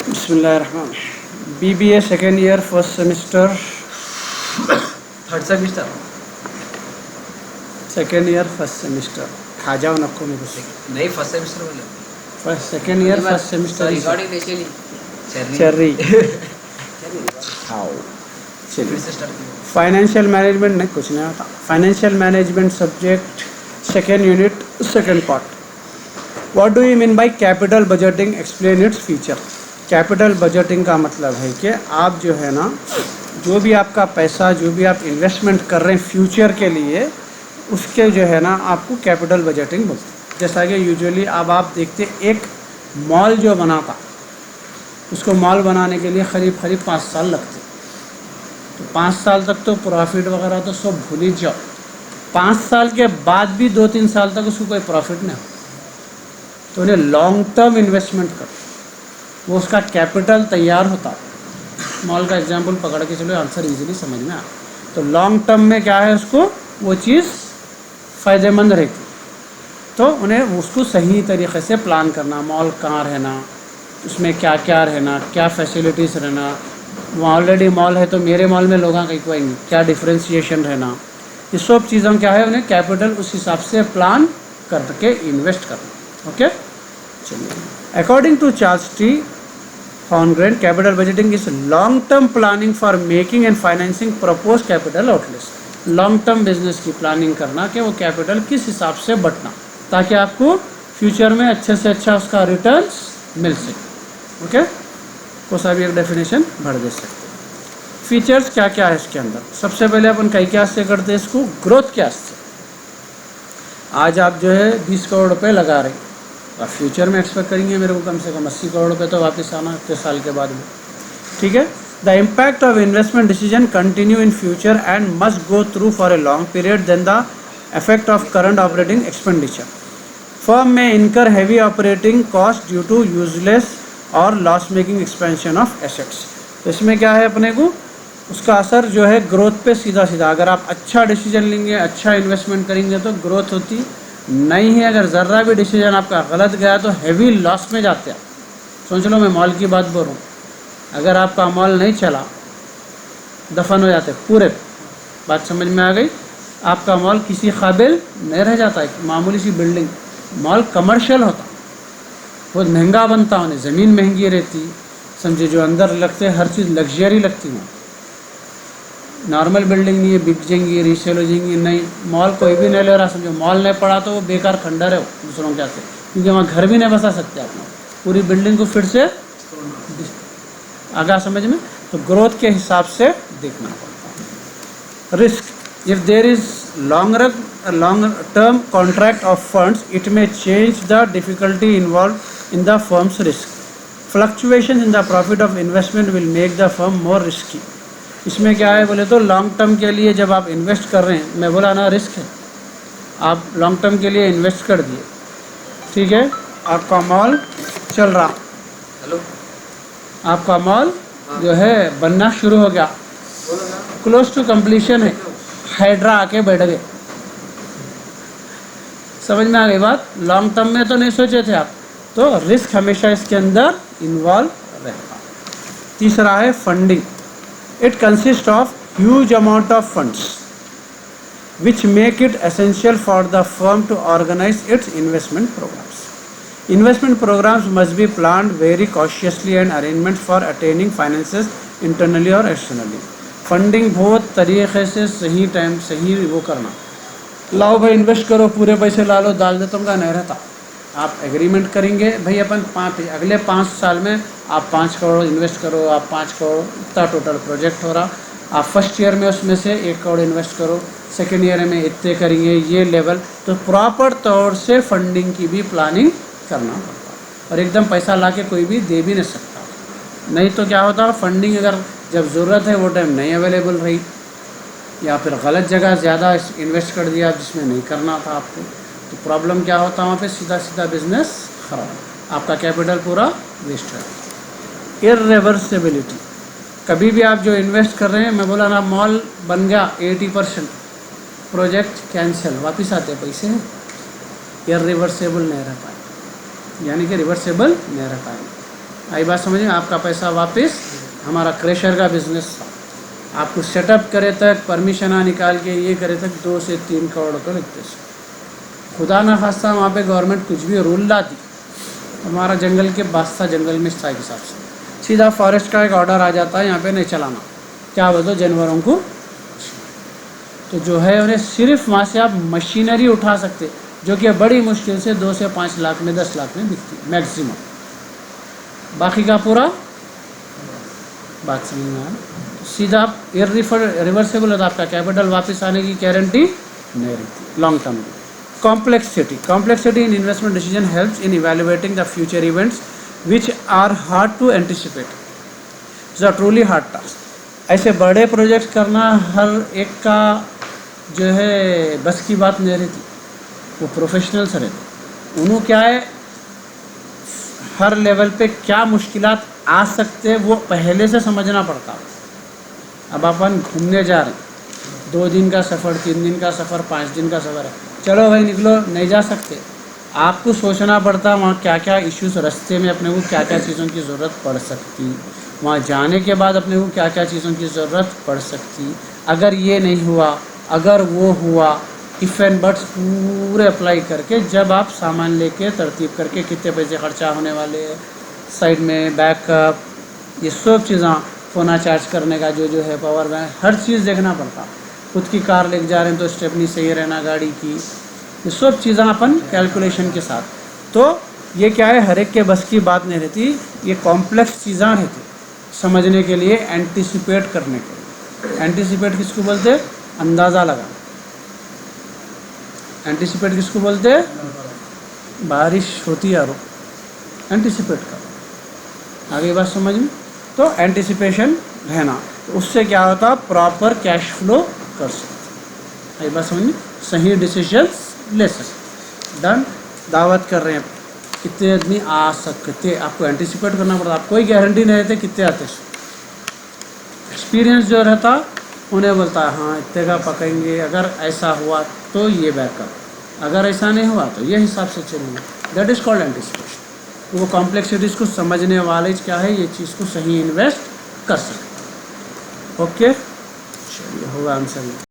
बिस्मिल्लाहिर्रहमान। BBA second year first semester, third semester, second year first semester. खा जाओ नको मेरे से। नहीं फर्स्ट सेमिस्टर बोले। First second year first semester recording नहीं चली। चर्री खाओ। फिर चलिए, से स्टार्ट किया। फाइनेंशियल मैनेजमेंट नहीं, कुछ नहीं आता। Financial management subject, second unit, second part. What do you mean by capital budgeting, explain its feature. Capital budgeting का मतलब है कि आप जो है ना, जो भी आपका पैसा, जो भी आप इन्वेस्टमेंट कर रहे हैं फ्यूचर के लिए, उसके जो है ना आपको कैपिटल बजटिंग बोलते हैं। जैसा कि यूजुअली अब आप देखते एक मॉल जो बनाता, उसको मॉल बनाने के लिए करीब 5 साल लगते। तो 5 साल तक तो प्रॉफिट वगैरह तो सब भूल ही जाओ। 5 साल के बाद भी 2-3 साल तक उसको कोई प्रॉफिट नहीं हो, तो उन्हें लॉन्ग टर्म इन्वेस्टमेंट करो, वो उसका कैपिटल तैयार होता। मॉल का एग्जांपल पकड़ के चलो, आंसर इजीली समझ में आ। तो लॉन्ग टर्म में क्या है, उसको वो चीज़ फ़ायदेमंद रहती, तो उन्हें उसको सही तरीके से प्लान करना। मॉल कहाँ रहना, उसमें क्या क्या रहना, क्या फैसिलिटीज़ रहना। वहाँ ऑलरेडी मॉल है तो मेरे मॉल में लोग कहीं आएंगे, क्या डिफ्रेंशिएशन रहना, ये सब चीज़ों क्या है, उन्हें कैपिटल उस हिसाब से प्लान करके इन्वेस्ट करना। ओके, चलिए। According to Charles T Holmgren, capital budgeting is long-term planning for making and financing proposed capital outlets. Long term business की प्लानिंग करना कि वो कैपिटल किस हिसाब से बटना, ताकि आपको फ्यूचर में अच्छे से अच्छा उसका रिटर्न्स मिल सके। ओके, को सा भी एक डेफिनेशन भर दे सकते। फीचर्स क्या क्या है इसके अंदर। सबसे पहले अपन कई क्या से करते हैं इसको, ग्रोथ क्या से। आज आप जो है 20 करोड़ रुपए लगा रहे, और फ्यूचर में एक्सपेक्ट करेंगे मेरे को कम से कम 80 करोड़ रुपए तो वापस आना 3 साल के बाद में। ठीक है। The impact of investment decision continue in future and must go through for a long period then the effect of current operating expenditure. Firm में incur heavy operating cost due to useless और loss making expansion of assets. तो इसमें क्या है, अपने को उसका असर जो है ग्रोथ पे सीधा सीधा। अगर आप अच्छा डिसीजन लेंगे, अच्छा इन्वेस्टमेंट करेंगे तो ग्रोथ होती नहीं है। अगर ज़र्रा भी डिसीजन आपका गलत गया तो हैवी लॉस में जाते हैं। सोच लो, मैं मॉल की बात बोल रहा हूँ, अगर आपका मॉल नहीं चला, दफन हो जाते पूरे। बात समझ में आ गई। आपका मॉल किसी काबिल नहीं रह जाता है, मामूली सी बिल्डिंग। मॉल कमर्शियल होता, बहुत महंगा बनता, उन्हें ज़मीन महंगी रहती, समझे, जो अंदर लगते हर चीज़ लग्जरी लगती है। नॉर्मल बिल्डिंग नहीं है, बिक जाएंगी, रीसेल हो जाएंगी। नहीं, मॉल कोई भी नहीं ले रहा, समझो मॉल नहीं पड़ा तो वो बेकार खंडर है दूसरों के हाथ, क्योंकि वहाँ घर भी नहीं बसा सकते आप। पूरी बिल्डिंग को फिर से आगा समझ में। तो ग्रोथ के हिसाब से देखना पड़ता है। Risk, if there is long term contract of funds it may change the difficulty involve in the firms risk. Fluctuation in the profit of investment will make the firm more risky. इसमें क्या है बोले तो, long term के लिए जब आप invest कर रहे हैं, मैं बोला ना रिस्क है, आप लॉन्ग टर्म के लिए इन्वेस्ट कर दिए, ठीक है, आपका मॉल चल रहा, हेलो, आपका मॉल जो है बनना शुरू हो गया, क्लोज टू कंप्लीशन है, हाइड्रा आके बैठ गए। समझ में आ गई बात। लॉन्ग टर्म में तो नहीं सोचे थे आप, तो रिस्क हमेशा इसके अंदर इन्वॉल्व रहता। तीसरा है funding. It consists of huge amount of funds which make it essential for the firm to organize its investment programs. Investment programs must be planned very cautiously and arrangements for attaining finances internally or externally. Funding बहुत तरीके से सही time सही वो करना। लाओ भाई invest करो, पूरे पैसे ला लो, डाल देता हूँ का नहीं रहता। आप एग्रीमेंट करेंगे भाई, अपन अगले 5 साल में आप 5 करोड़ इन्वेस्ट करो, आप 5 करोड़ इतना टोटल प्रोजेक्ट हो रहा, आप फर्स्ट ईयर में उसमें से 1 करोड़ इन्वेस्ट करो, सेकेंड ईयर में इतने करेंगे, ये लेवल। तो प्रॉपर तौर से फंडिंग की भी प्लानिंग करना पड़ता है, और एकदम पैसा ला के कोई भी दे भी नहीं सकता। नहीं तो क्या होता, फंडिंग अगर जब ज़रूरत है वो टाइम नहीं अवेलेबल रही, या फिर गलत जगह ज़्यादा इन्वेस्ट कर दिया जिसमें नहीं करना था आपको, तो प्रॉब्लम क्या होता है वहाँ पे, सीधा सीधा बिजनेस खराब, आपका कैपिटल पूरा वेस्ट है। इर्रिवर्सिबिलिटी, कभी भी आप जो इन्वेस्ट कर रहे हैं, मैं बोला ना मॉल बन गया 80%, प्रोजेक्ट कैंसिल, वापस आते पैसे हैं, इर्रिवर्सिबल नहीं रह पाए, यानी कि रिवर्सेबल नहीं रह पाए। आई बात समझ में? आपका पैसा वापस, हमारा क्रेशर का बिजनेस था, आपको सेटअप करे तक, परमिशना निकाल के ये करे तक 2 से 3 करोड़ का लगते थे। खुदा ना खास्ता वहाँ पे गवर्नमेंट कुछ भी रूल लाती, हमारा जंगल के बादशाह जंगल में था, हिसाब से सीधा फॉरेस्ट का एक ऑर्डर आ जाता है, यहाँ पे नहीं चलाना, क्या बोलते जानवरों को। तो जो है उन्हें सिर्फ वहाँ से आप मशीनरी उठा सकते, जो कि बड़ी मुश्किल से 2 से 5 लाख में, 10 लाख में बिकती मैक्सिमम। बाकी का पूरा बात समझ में आया? सीधा आप रिवर्सेबल होता, आपका कैपिटल वापस आने की गारंटी नहीं रहती लॉन्ग टर्म में। Complexity in investment decision helps in evaluating the future events which are hard to anticipate. It's a truly hard task. ऐसे बड़े प्रोजेक्ट करना हर एक का जो है बस की बात नहीं रहती, वो प्रोफेशनल्स रहते, उन्हों क्या है हर लेवल पे क्या मुश्किलात आ सकते हैं वो पहले से समझना पड़ता है। अब अपन घूमने जा रहे हैं, 2 दिन का सफ़र, 3 दिन का सफ़र, 5 दिन का सफ़र है, चलो भाई निकलो, नहीं जा सकते, आपको सोचना पड़ता वहाँ क्या क्या इश्यूज़, रास्ते में अपने को क्या क्या चीज़ों की ज़रूरत पड़ सकती, वहाँ जाने के बाद अपने को क्या क्या चीज़ों की ज़रूरत पड़ सकती, अगर ये नहीं हुआ, अगर वो हुआ, इफ़ एंड बट्स पूरे अप्लाई करके जब आप सामान लेके तरतीब करके कितने पैसे खर्चा होने वाले, साइड में बैकअप, ये सब चीज़ें, फ़ोन चार्ज करने का जो है, पावर बैंक, हर चीज़ देखना पड़ता। खुद की कार लेके जा रहे हैं तो स्टेपनी सही रहना गाड़ी की, ये सब चीज़ें अपन कैलकुलेशन के साथ। तो ये क्या है, हर एक के बस की बात नहीं रहती, ये कॉम्प्लेक्स चीज़ें रहती समझने के लिए, एंटिसिपेट करने के लिए। एंटिसिपेट किसको बोलते हैं? अंदाज़ा लगा। एंटिसिपेट किसको बोलते हैं? बारिश होती है, एंटिसिपेट करो। आगे बात समझ में? तो एंटिसिपेशन रहना, तो उससे क्या होता, प्रॉपर कैश फ्लो कर सकते, आगे बात समझ में, सही डिसीजंस ले सकते। डन। दावत कर रहे हैं, कितने आदमी आ सकते, आपको एंटिसिपेट करना पड़ता, आपको कोई गारंटी नहीं रहती कितने आते। एक्सपीरियंस जो रहता उन्हें बोलता है हाँ इतने का पकड़ेंगे, अगर ऐसा हुआ तो ये बैकअप, अगर ऐसा नहीं हुआ तो ये हिसाब से चलेंगे। That is called anticipation. वो कॉम्प्लेक्सिटीज़ को समझने वाले क्या है, ये चीज़ को सही इन्वेस्ट कर सकते। ओके, चलिए होगा आंसर।